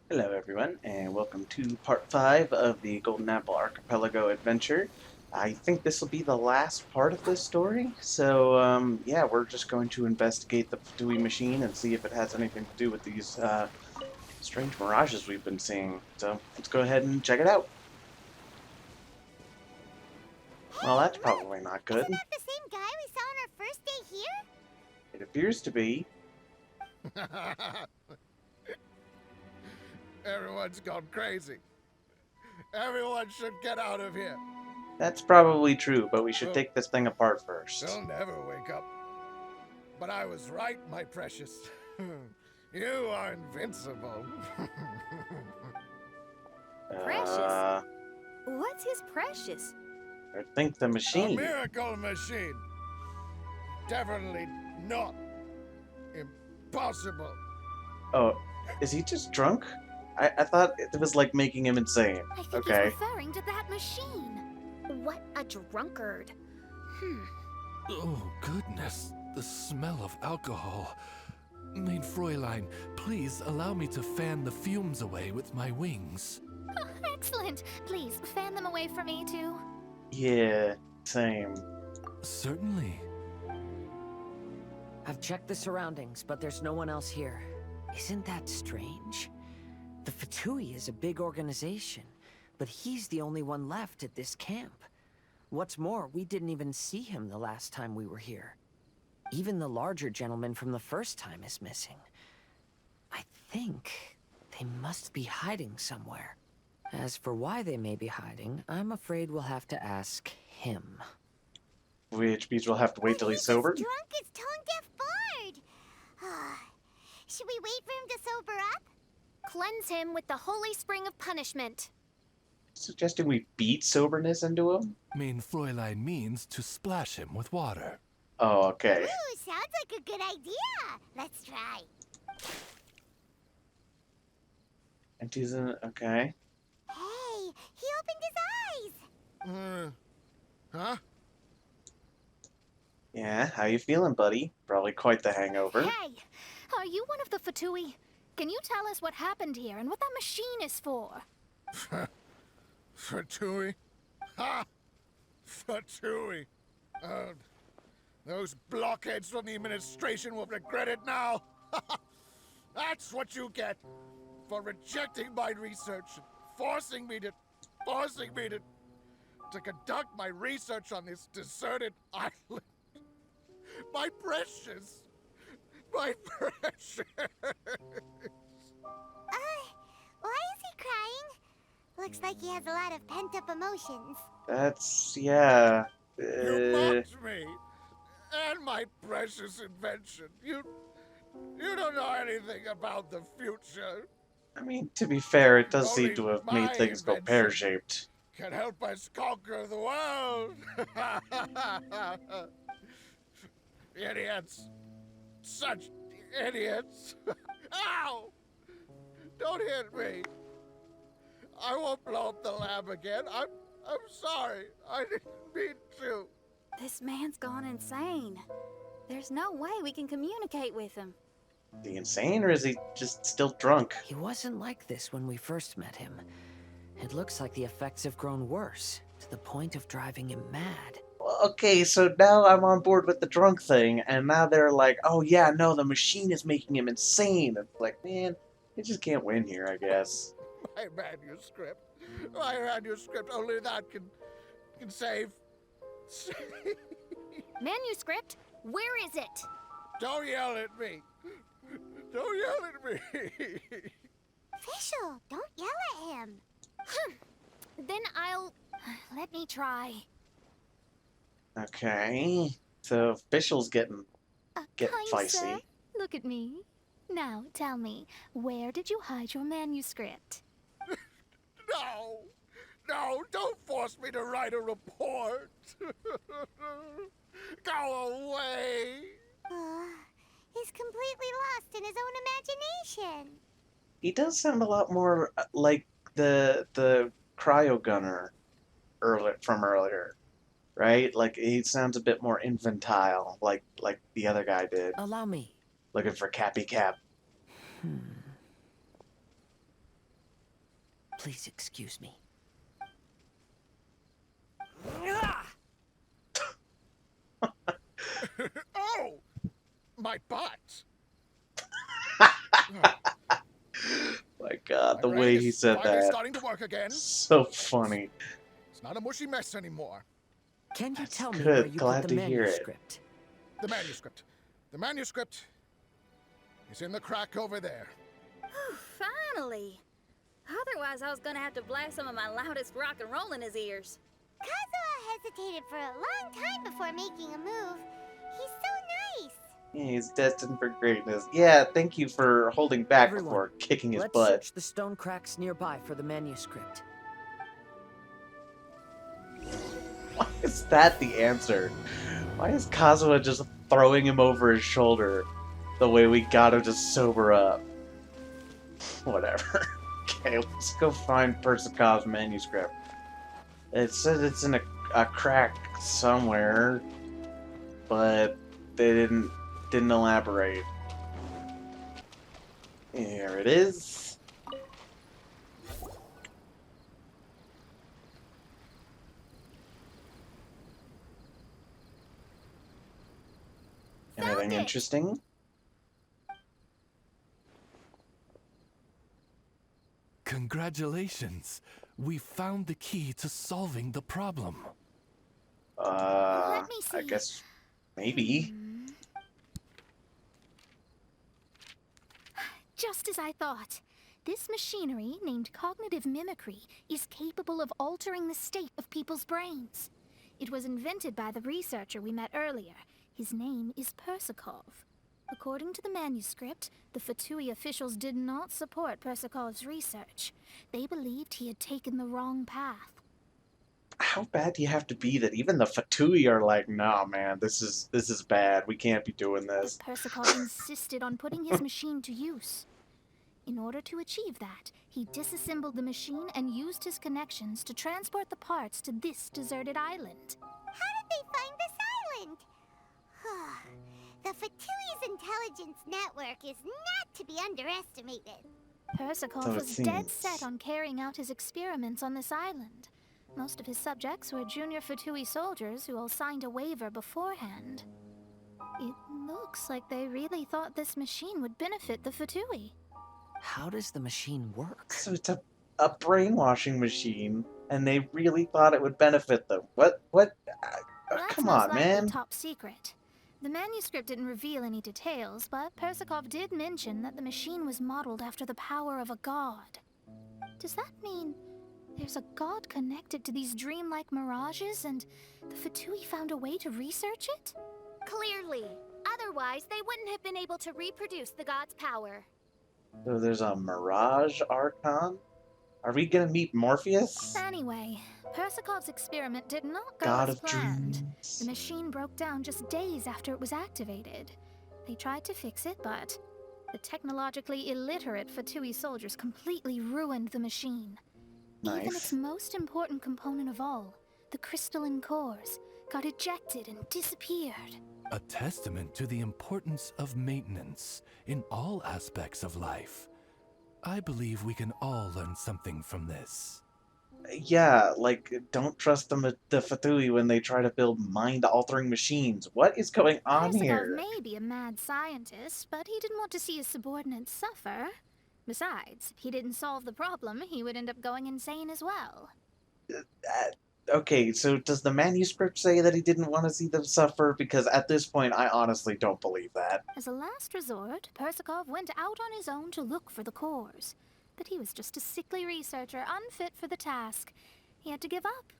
Hello, everyone, and welcome to part 5 of the Golden Apple Archipelago adventure. I think this will be the last part of this story, so yeah, we're just going to investigate the Fatui machine and see if it has anything to do with these strange mirages we've been seeing. So let's go ahead and check it out. Well, Hey, that's look! probably not Isn't good. that the same guy we saw on our first day here? It appears to be. Everyone's gone crazy. Everyone should get out of here. That's probably true, but we should Well, take this thing apart first. they'll never wake up. But I was right, my precious. You are invincible. Precious? Uh, What's his precious? I think the A machine. miracle machine. Definitely not impossible. Oh, is he just drunk? I thought it was like making him insane. I think Okay. he's referring to that machine. What a drunkard. Oh, goodness. The smell of alcohol. Mein Fräulein, please allow me to fan the fumes away with my wings. Excellent. Please fan them away from me, too. Yeah, same. Certainly. I've checked the surroundings, but there's no one else here. Isn't that strange? The Fatui is a big organization, but he's the only one left at this camp. What's more, we didn't even see him the last time we were here. Even the larger gentleman from the first time is missing. I think they must be hiding somewhere. As for why they may be hiding, I'm afraid we'll have to ask him. VHBs will have to wait till he's sober. Drunk as tone-deaf bard. Should we wait for him to sober up? Cleanse him with the holy spring of punishment. Suggesting we beat soberness into him? Mein Fräulein means to splash him with water. Oh, okay. Ooh, sounds like a good idea. Let's try. And he's in. Okay. Hey, he opened his eyes. Huh? Yeah, how you feeling, buddy? Probably quite the hangover. Hey, are you one of the Fatui? Can you tell us what happened here and what that machine is for? Fatui? Ha! Fatui. Those blockheads from the administration will regret it now. That's what you get for rejecting my research and forcing me to conduct my research on this deserted island. My precious. My precious. Why is he crying? Looks like he has a lot of pent-up emotions. That's. Yeah. You mocked me and my precious invention. You don't know anything about the future. I mean, to be fair, it does seem Only to have my made things go invention pear-shaped. can help us conquer the world. Idiots. Such idiots. Ow! Don't hit me. I won't blow up the lab again. I'm sorry. I didn't mean to. This man's gone insane. There's no way we can communicate with him. Is he insane, or is he just still drunk? He wasn't like this when we first met him. It looks like the effects have grown worse, to the point of driving him mad. Okay, so now I'm on board with the drunk thing, and now they're like, oh yeah, no, the machine is making him insane. It's like, man, you just can't win here, I guess. My manuscript. My manuscript. Only that can save. Manuscript? Where is it? Don't yell at me. Don't yell at me. Official, don't yell at him. Then I'll... Let me try. Okay, so official's getting Kind feisty. sir, look at me. Now, tell me, where did you hide your manuscript? No. No, don't force me to write a report. Go away. He's completely lost in his own imagination. He does sound a lot more like the cryo gunner from earlier, right? Like he sounds a bit more infantile, like the other guy did. Allow me. Looking for Cappy Cap. Please excuse me. Oh! My butt! My God, My the brain way is he said finally that. starting to work again. So funny. It's not a mushy mess anymore. Can you That's tell me where good. you Glad put the to hear it. manuscript? The manuscript. The manuscript is in the crack over there. Finally! Otherwise, I was gonna have to blast some of my loudest rock and roll in his ears. Kazuha hesitated for a long time before making a move. He's so nice. Yeah, he's destined for greatness. Yeah, thank you for holding back Everyone, before kicking his let's butt. search the stone cracks nearby for the manuscript. Why is that the answer? Why is Kazuha just throwing him over his shoulder the way we gotta just sober up? Whatever. Okay, let's go find Persikov's manuscript. It says it's in a crack somewhere, but they didn't elaborate. Here it is. Anything Found it. interesting? Congratulations! We found the key to solving the problem. Let me I see. guess maybe. Just as I thought. This machinery, named cognitive mimicry, is capable of altering the state of people's brains. It was invented by the researcher we met earlier. His name is Persikov. According to the manuscript, the Fatui officials did not support Persikov's research. They believed he had taken the wrong path. How bad do you have to be that even the Fatui are like, nah, man, this is bad. We can't be doing But this. Persikov insisted on putting his machine to use. In order to achieve that, he disassembled the machine and used his connections to transport the parts to this deserted island. How did they find this island? The Fatui's intelligence network is not to be underestimated. Persikov So it was dead seems. set on carrying out his experiments on this island. Most of his subjects were junior Fatui soldiers who all signed a waiver beforehand. It looks like they really thought this machine would benefit the Fatui. How does the machine work? So it's a brainwashing machine, and they really thought it would benefit them. What? That's Come most on, likely man. top secret. The manuscript didn't reveal any details, but Persikov did mention that the machine was modeled after the power of a god. Does that mean there's a god connected to these dreamlike mirages, and the Fatui found a way to research it? Clearly. Otherwise, they wouldn't have been able to reproduce the god's power. So there's a Mirage Archon? Are we gonna meet Morpheus? Anyway, Persikov's experiment did not go God as of planned. Dreams. The machine broke down just days after it was activated. They tried to fix it, but the technologically illiterate Fatui soldiers completely ruined the machine. Even its Nice. most important component of all, the crystalline cores, got ejected and disappeared. A testament to the importance of maintenance in all aspects of life. I believe we can all learn something from this. Yeah, like, don't trust the Fatui when they try to build mind-altering machines. What is going on Persikov here? may be a mad scientist, but he didn't want to see his subordinates suffer. Besides, if he didn't solve the problem, he would end up going insane as well. Okay, so does the manuscript say that he didn't want to see them suffer? Because at this point, I honestly don't believe that. As a last resort, Persikov went out on his own to look for the cores. But he was just a sickly researcher, unfit for the task. He had to give up.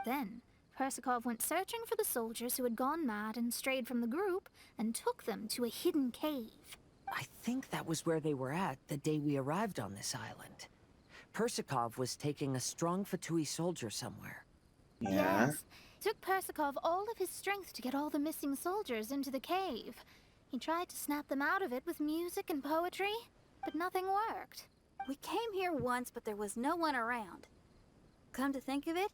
Then, Persikov went searching for the soldiers who had gone mad and strayed from the group, and took them to a hidden cave. I think that was where they were at the day we arrived on this island. Persikov was taking a strong Fatui soldier somewhere. Yeah. Yes. It took Persikov all of his strength to get all the missing soldiers into the cave. He tried to snap them out of it with music and poetry, but nothing worked. We came here once, but there was no one around. Come to think of it,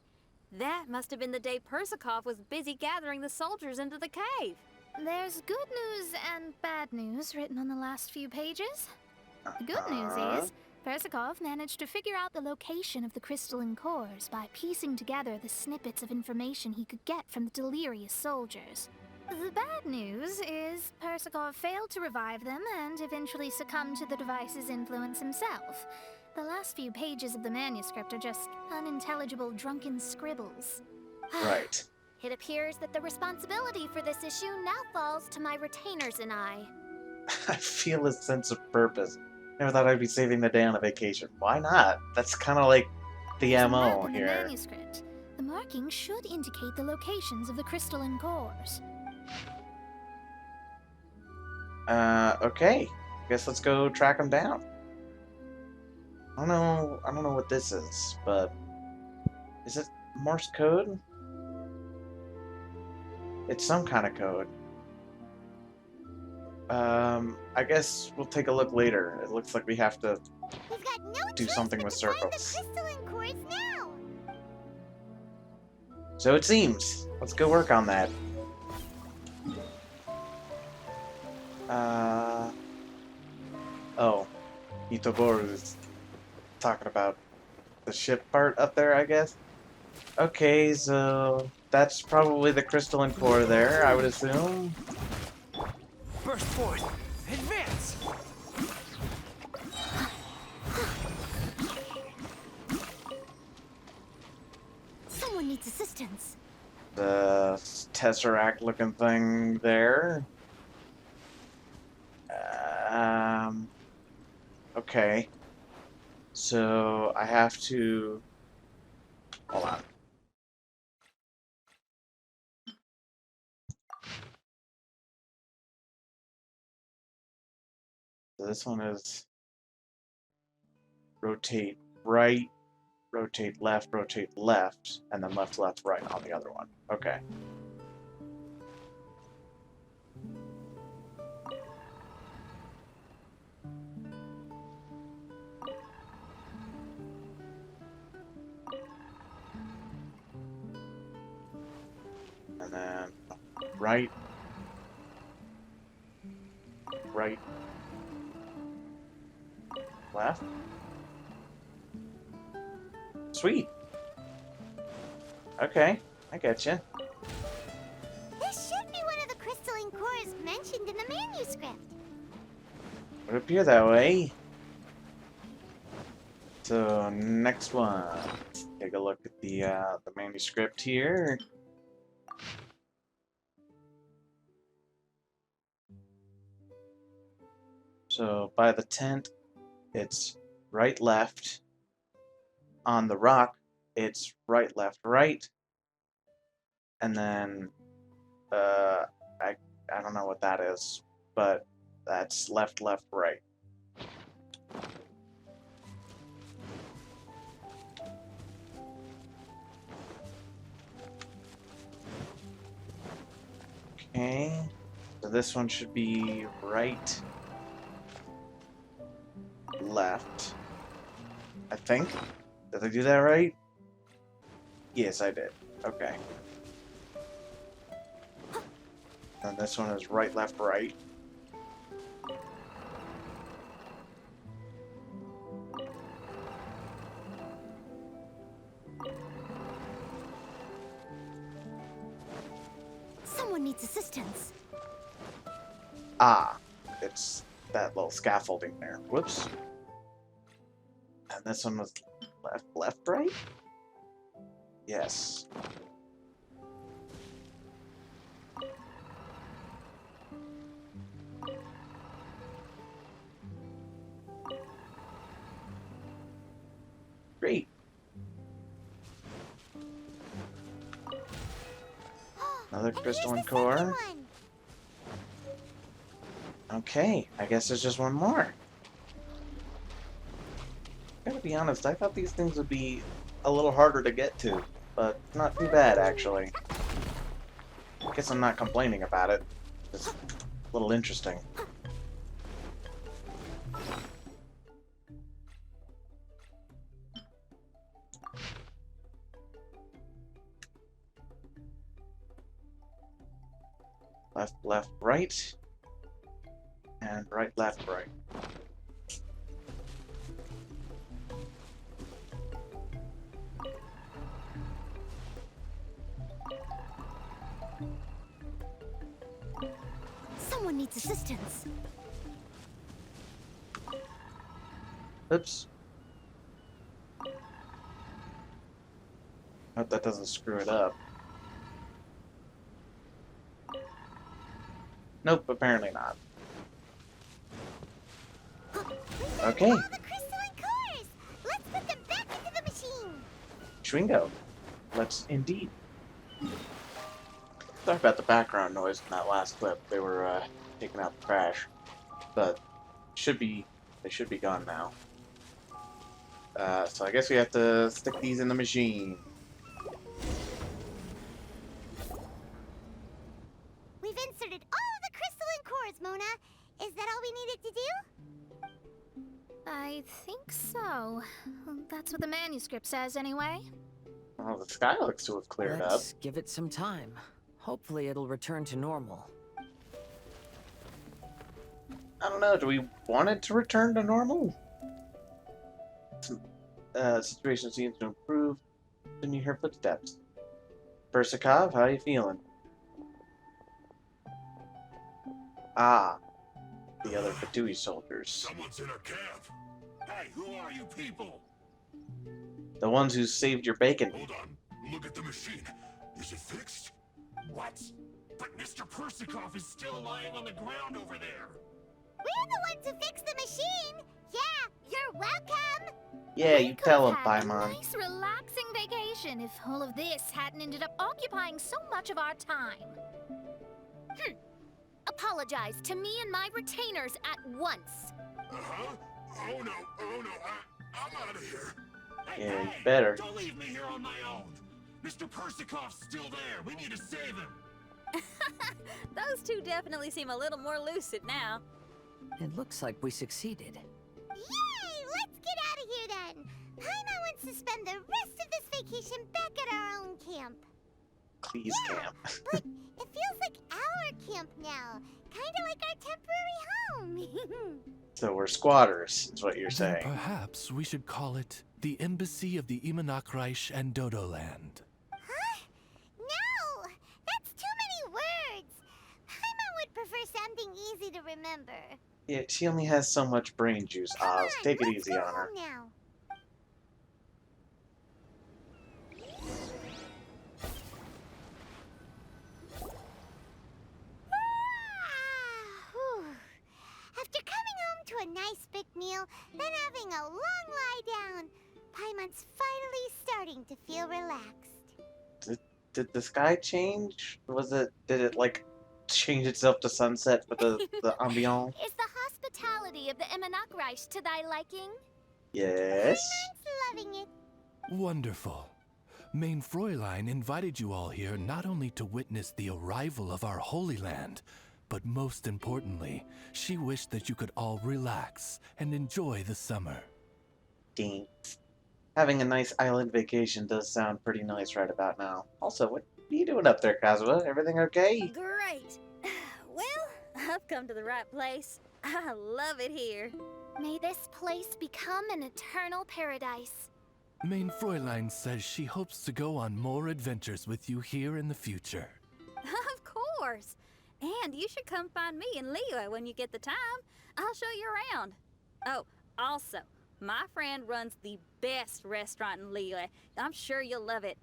that must have been the day Persikov was busy gathering the soldiers into the cave. There's good news and bad news written on the last few pages. The good Uh-huh. news is, Persikov managed to figure out the location of the crystalline cores by piecing together the snippets of information he could get from the delirious soldiers. The bad news is Persikov failed to revive them and eventually succumbed to the device's influence himself. The last few pages of the manuscript are just unintelligible drunken scribbles. Right. It appears that the responsibility for this issue now falls to my retainers and I. I feel a sense of purpose. Never thought I'd be saving the day on a vacation. Why not? That's kind of like the There's a map MO in the here. manuscript. The markings should indicate the locations of the crystalline cores. Okay. Guess let's go track them down. I don't know what this is, but is it Morse code? It's some kind of code. I guess we'll take a look later. It looks like we have to We've got no do choice something but with to find the circles. crystalline cores now. So it seems. Let's go work on that. Oh. Itoboru's talking about the ship part up there, I guess. Okay, so that's probably the crystalline core there, I would assume. Burst forth! Advance! Someone needs assistance. The tesseract looking thing there. Okay. So I have to... Hold on. So this one is rotate right, rotate left, and then left, left, right on the other one. Okay. And then right, right, left. Sweet. Okay, I get you. This should be one of the crystalline cores mentioned in the manuscript. Would appear that way. So next one, take a look at the manuscript here. So by the tent, it's right, left. On the rock, it's right, left, right. And then, I don't know what that is, but that's left, left, right. Okay, so this one should be right, left, I think. Did I do that right? Yes, I did. Okay. And this one is right, left, right. Someone needs assistance. Ah, it's that little scaffolding there. Whoops. And this one was left, left, right? Yes. Great. Another And here's crystalline the core. second one. Okay, I guess there's just one more. Gotta be honest, I thought these things would be a little harder to get to, but not too bad, actually. Guess I'm not complaining about it. It's a little interesting. Left, left, right. And right, left, right. Someone needs assistance. Oops. Hope that doesn't screw it up. Nope, apparently not. Okay, All the crystalline cores! Let's put them back into the machine! Schwingo. Let's indeed. Sorry about the background noise in that last clip. They were taking out the trash, but they should be gone now. So I guess we have to stick these in the machine. We've inserted all of the crystalline cores, Mona. Is that all we needed to do? I think so. That's what the manuscript says, anyway. Well, the sky looks to have cleared up. Let's give it some time. Hopefully it'll return to normal. I don't know, do we want it to return to normal? Situation seems to improve. Didn't you hear footsteps? Persakov, how you feeling? Ah, the other Fatui soldiers. Someone's in our camp. Hey, who are you people? The ones who saved your bacon. Hold on. Look at the machine. Is it fixed? What? But Mr. Persakov is still lying on the ground over there. We're the ones who fixed the machine! Yeah, you're welcome! Yeah, you tell him, Could have had a Paimon. nice, relaxing vacation if all of this hadn't ended up occupying so much of our time. Apologize to me and my retainers at once. Uh-huh. Oh no, I'm out of here. Hey, Yeah, you hey, better. Don't leave me here on my own. Mr. Persakov's still there. We need to save him. Those two definitely seem a little more lucid now. It looks like we succeeded. Yay! Let's get out of here then! Paimon wants to spend the rest of this vacation back at our own camp. Please, camp. But it feels like our camp now. Kinda like our temporary home. So we're squatters, is what you're Then saying. perhaps we should call it the Embassy of the Imanakreich and Dodoland. Huh? No! That's too many words! Paimon would prefer something easy to remember. Yeah, she only has so much brain juice, Come Oz. on, Take it let's easy go on her. home now. Whew. After coming home to a nice big meal, then having a long lie down, Paimon's finally starting to feel relaxed. Did the sky change? Did it like change itself to sunset for the ambiance? Is the hospitality of the Imanakreich to thy liking? Yes. Paimon's loving it. Wonderful. Main Fräulein invited you all here not only to witness the arrival of our Holy Land, but most importantly, she wished that you could all relax and enjoy the summer. Dang. Having a nice island vacation does sound pretty nice right about now. Also, what are you doing up there, Kazuha? Everything okay? Great. Well, I've come to the right place. I love it here. May this place become an eternal paradise. Main Fräulein says she hopes to go on more adventures with you here in the future. Of course. And you should come find me in Liyue when you get the time. I'll show you around. Oh, also, my friend runs the best restaurant in Liyue. I'm sure you'll love it.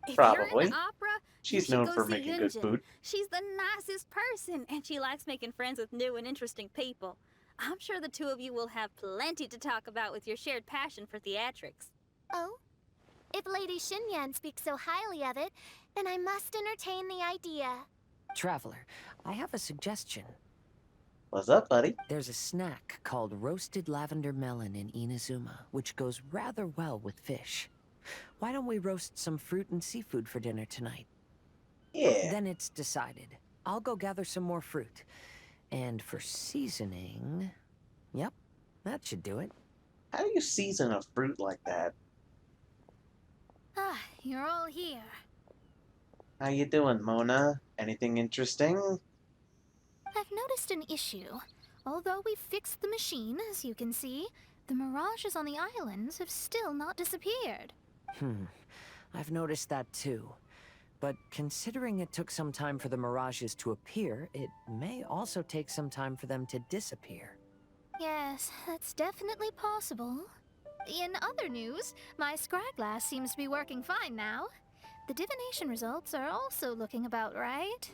If you're Probably. in the opera, She's you should known go for see making good Genshin. food. She's the nicest person, and she likes making friends with new and interesting people. I'm sure the two of you will have plenty to talk about with your shared passion for theatrics. Oh? If Lady Xinyan speaks so highly of it, then I must entertain the idea. Traveler, I have a suggestion. What's up, buddy? There's a snack called roasted lavender melon in Inazuma, which goes rather well with fish. Why don't we roast some fruit and seafood for dinner tonight? Yeah. Then it's decided. I'll go gather some more fruit. And for seasoning... Yep, that should do it. How do you season a fruit like that? Ah, you're all here. How you doing, Mona? Anything interesting? I've noticed an issue. Although we've fixed the machine, as you can see, the mirages on the islands have still not disappeared. I've noticed that too. But considering it took some time for the mirages to appear, it may also take some time for them to disappear. Yes, that's definitely possible. In other news, my scryglass seems to be working fine now. The divination results are also looking about right.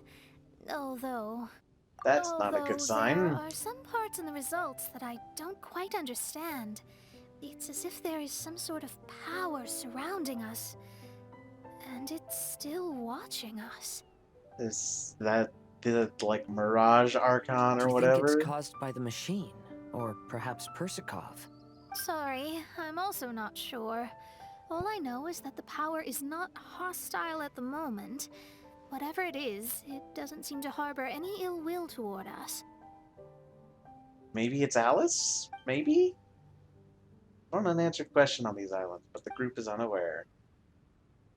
Although... That's not a good There sign. are some parts in the results that I don't quite understand. It's as if there is some sort of power surrounding us. And it's still watching us. Is that the, like, Mirage Archon Do or you think it's whatever? caused by the machine? Or perhaps Persikov? Sorry, I'm also not sure. All I know is that the power is not hostile at the moment. Whatever it is, it doesn't seem to harbor any ill will toward us. Maybe it's Alice? Maybe? One unanswered question on these islands, but the group is unaware.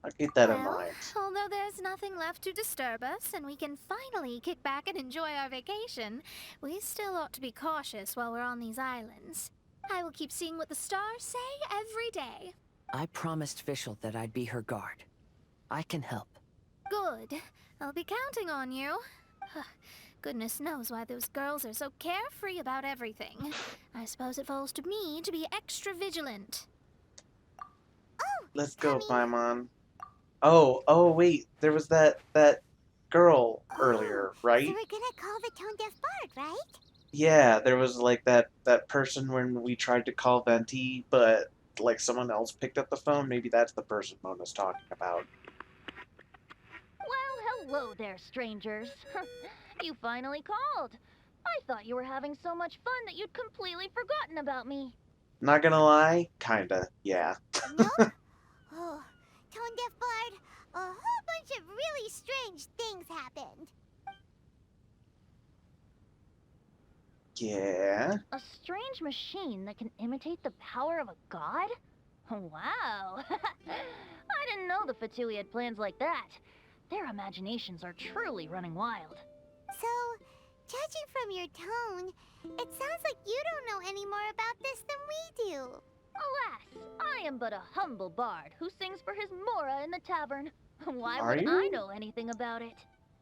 I'll keep that in Well, mind. although there's nothing left to disturb us and we can finally kick back and enjoy our vacation, we still ought to be cautious while we're on these islands. I will keep seeing what the stars say every day. I promised Fischl that I'd be her guard. I can help. Good. I'll be counting on you. Goodness knows why those girls are so carefree about everything. I suppose it falls to me to be extra vigilant. Let's go, Paimon. Oh, wait. There was that girl earlier, So right? we're gonna call the tone deaf bard, right? Yeah, there was like that person when we tried to call Venti, but like someone else picked up the phone. Maybe that's the person Mona's talking about. Well, hello there, strangers. You finally called. I thought you were having so much fun that you'd completely forgotten about me. Not gonna lie, kinda, yeah. No? Oh, tone deaf bard, a whole bunch of really strange things happened. Yeah. A strange machine that can imitate the power of a god? Wow. I didn't know the Fatui had plans like that. Their imaginations are truly running wild. So, judging from your tone, it sounds like you don't know any more about this than we do. Alas, I am but a humble bard who sings for his Mora in the tavern. Why Are would you? I know anything about it?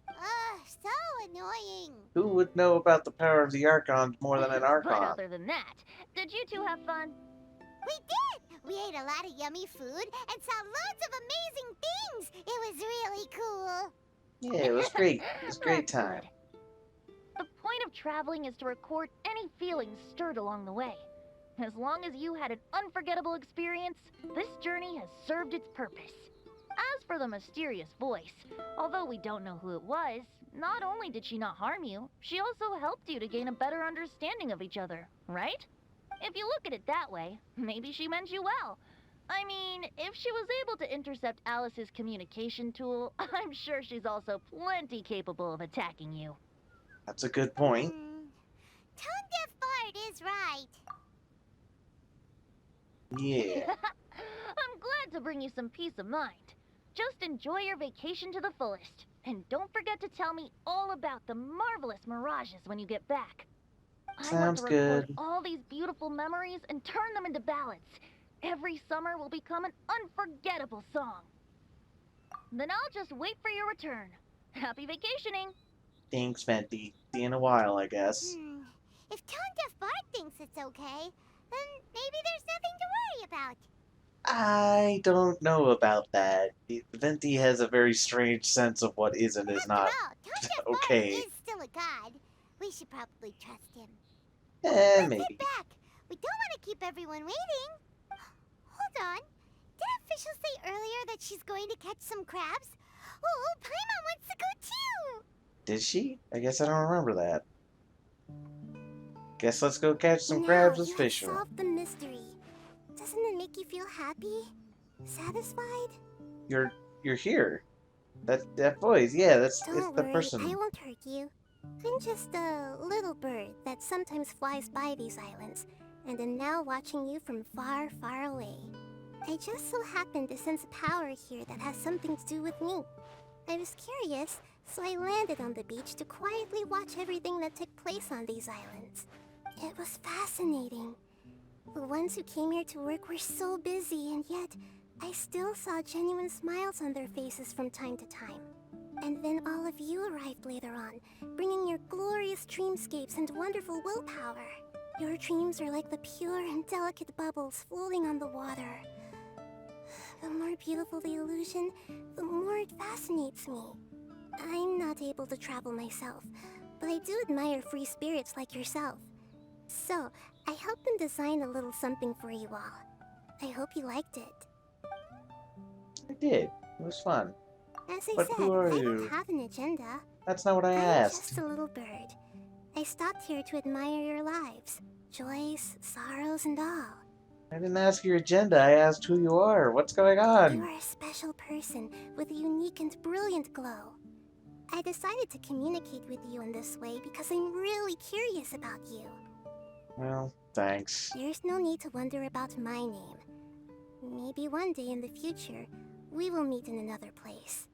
Ugh, so annoying. Who would know about the power of the Archons more than an But Archon? other than that, did you two have fun? We did! We ate a lot of yummy food and saw loads of amazing things. It was really cool. Yeah, it was great. It was a great That's time. good. The point of traveling is to record any feelings stirred along the way. As long as you had an unforgettable experience, this journey has served its purpose. As for the mysterious voice, although we don't know who it was, not only did she not harm you, she also helped you to gain a better understanding of each other, right? If you look at it that way, maybe she meant you well. I mean, if she was able to intercept Alice's communication tool, I'm sure she's also plenty capable of attacking you. That's a good point. Tone deaf bard is right. Yeah. I'm glad to bring you some peace of mind. Just enjoy your vacation to the fullest. And don't forget to tell me all about the marvelous mirages when you get back. I want Sounds to record good. all these beautiful memories and turn them into ballads. Every summer will become an unforgettable song. Then I'll just wait for your return. Happy vacationing! Thanks, Venti. See you in a while, I guess. If tone deaf bard thinks it's okay, then maybe there's nothing to worry about. I don't know about that. Venti has a very strange sense of what is and is After not all, tone deaf okay. bard is still a god. We should probably trust him. Maybe. Let's get back. We don't want to keep everyone waiting. Hold on. Didn't Fischl say earlier that she's going to catch some crabs? Oh, Paimon wants to go too. Did she? I guess I don't remember that. Guess let's go catch some crabs with fish. Solved the mystery. Doesn't it make you feel happy? Satisfied? You're here. That voice, yeah, it's Don't the worry, person. I won't hurt you. I'm just a little bird that sometimes flies by these islands, and am now watching you from far, far away. I just so happened to sense a power here that has something to do with me. I was curious, so I landed on the beach to quietly watch everything that took place on these islands. It was fascinating. The ones who came here to work were so busy, and yet I still saw genuine smiles on their faces from time to time. And then all of you arrived later on, bringing your glorious dreamscapes and wonderful willpower. Your dreams are like the pure and delicate bubbles floating on the water. The more beautiful the illusion, the more it fascinates me. I'm not able to travel myself, but I do admire free spirits like yourself. So, I helped them design a little something for you all. I hope you liked it. I did. It was fun. As I But said, who are I you? don't have an agenda. That's not what I I'm asked. just a little bird. I stopped here to admire your lives. Joys, sorrows, and all. I didn't ask your agenda, I asked who you are. What's going You on? are a special person with a unique and brilliant glow. I decided to communicate with you in this way because I'm really curious about you. Well, thanks. There's no need to wonder about my name. Maybe one day in the future, we will meet in another place.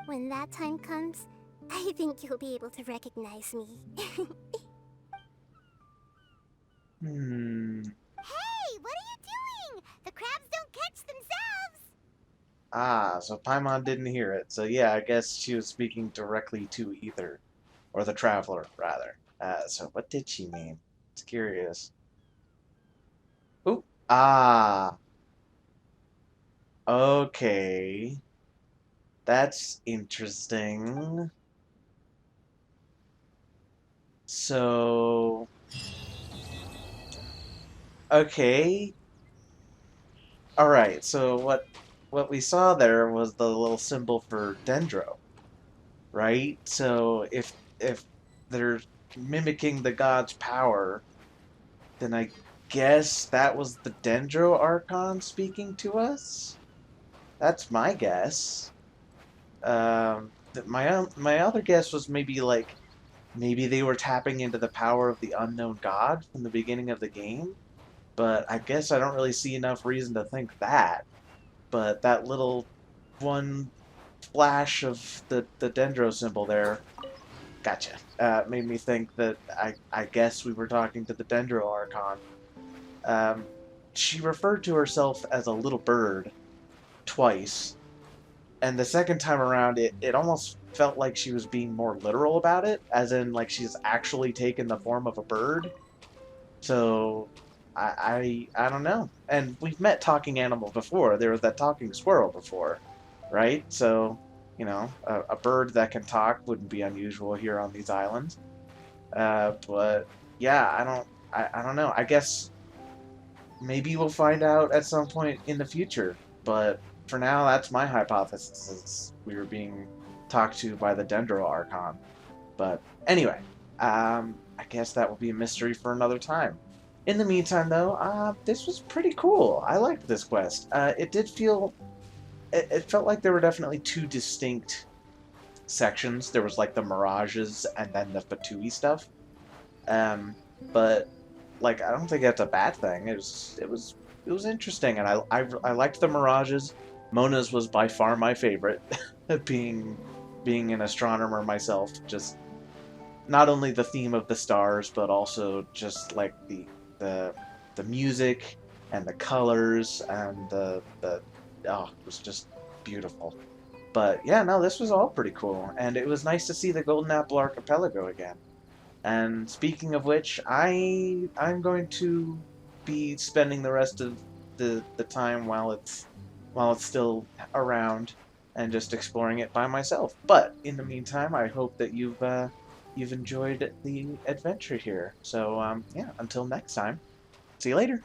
When that time comes, I think you'll be able to recognize me. Hey, what are you doing? The crabs don't catch themselves! Ah, so Paimon didn't hear it. So yeah, I guess she was speaking directly to Ether. Or the Traveler, rather. So what did she mean? It's curious. Oop. Ah. Okay. That's interesting. So... Okay. Alright, so what we saw there was the little symbol for Dendro, right? So if they're mimicking the god's power, then I guess that was the Dendro Archon speaking to us? That's my guess. My other guess was maybe they were tapping into the power of the unknown god from the beginning of the game, but I guess I don't really see enough reason to think that. But that little one flash of the Dendro symbol there, gotcha, made me think that I guess we were talking to the Dendro Archon. She referred to herself as a little bird twice, and the second time around, it almost felt like she was being more literal about it, as in like she's actually taken the form of a bird. So I don't know. And we've met talking animals before. There was that talking squirrel before, right? So, you know, a bird that can talk wouldn't be unusual here on these islands. But yeah, I don't know. I guess maybe we'll find out at some point in the future. But for now, that's my hypothesis. Is we were being talked to by the Dendro Archon. But anyway, I guess that will be a mystery for another time. In the meantime, though, this was pretty cool. I liked this quest. It did feel... It felt like there were definitely two distinct sections. There was, like, the mirages and then the Fatui stuff. But, like, I don't think that's a bad thing. It was interesting, and I liked the mirages. Mona's was by far my favorite, being an astronomer myself. Just not only the theme of the stars, but also just like the music and the colors and the it was just beautiful. But yeah, no, this was all pretty cool, and it was nice to see the Golden Apple Archipelago again. And speaking of which, I'm going to be spending the rest of the time while it's still around and just exploring it by myself. But in the meantime, I hope that you've enjoyed the adventure here. So yeah, until next time, see you later.